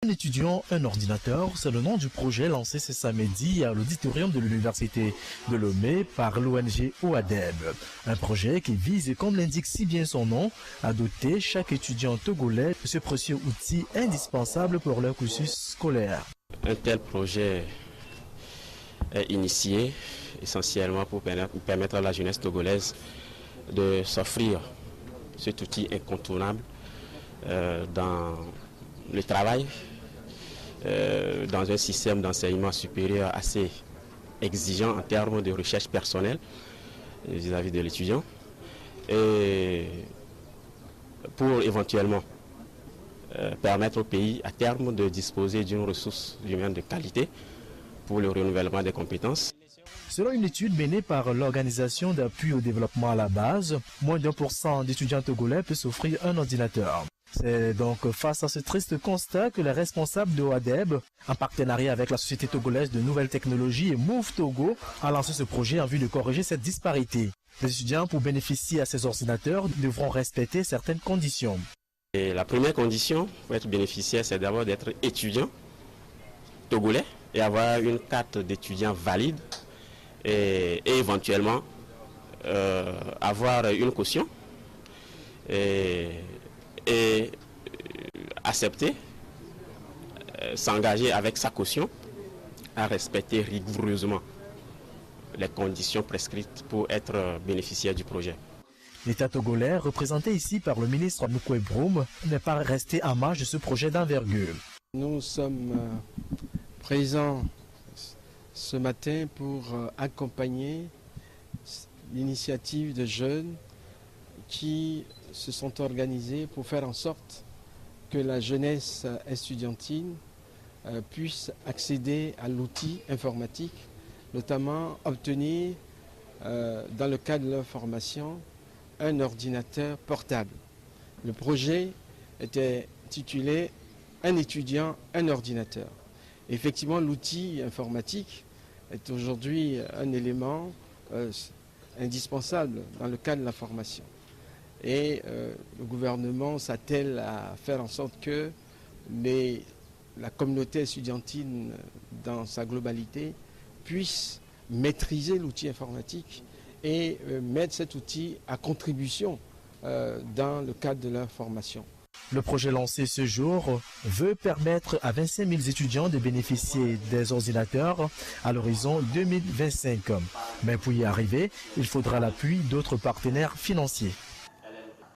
Un étudiant, un ordinateur, c'est le nom du projet lancé ce samedi à l'auditorium de l'Université de Lomé par l'ONG OADEB. Un projet qui vise, comme l'indique si bien son nom, à doter chaque étudiant togolais de ce précieux outil indispensable pour leur cursus scolaire. Un tel projet est initié essentiellement pour permettre à la jeunesse togolaise de s'offrir cet outil incontournable dans le travail, dans un système d'enseignement supérieur assez exigeant en termes de recherche personnelle vis-à-vis de l'étudiant, et pour éventuellement permettre au pays à terme de disposer d'une ressource humaine de qualité pour le renouvellement des compétences. Selon une étude menée par l'Organisation d'appui au développement à la base, moins d'1% d'étudiants togolais peuvent s'offrir un ordinateur. C'est donc face à ce triste constat que les responsables de OADEB, en partenariat avec la Société togolaise de nouvelles technologies et Move Togo, a lancé ce projet en vue de corriger cette disparité. Les étudiants, pour bénéficier à ces ordinateurs, devront respecter certaines conditions. Et la première condition pour être bénéficiaire, c'est d'abord d'être étudiant togolais et avoir une carte d'étudiant valide et éventuellement avoir une caution et accepter, s'engager avec sa caution à respecter rigoureusement les conditions prescrites pour être bénéficiaire du projet. L'État togolais, représenté ici par le ministre Moukwé Broum, n'est pas resté en marge de ce projet d'envergure. Nous sommes présents ce matin pour accompagner l'initiative de jeunes qui se sont organisés pour faire en sorte que la jeunesse estudiantine puisse accéder à l'outil informatique, notamment obtenir dans le cadre de leur formation un ordinateur portable. Le projet était intitulé « Un étudiant, un ordinateur ». Effectivement, l'outil informatique est aujourd'hui un élément indispensable dans le cadre de la formation. Et le gouvernement s'attelle à faire en sorte que la communauté estudiantine dans sa globalité puisse maîtriser l'outil informatique et mettre cet outil à contribution dans le cadre de leur formation. Le projet lancé ce jour veut permettre à 25 000 étudiants de bénéficier des ordinateurs à l'horizon 2025. Mais pour y arriver, il faudra l'appui d'autres partenaires financiers.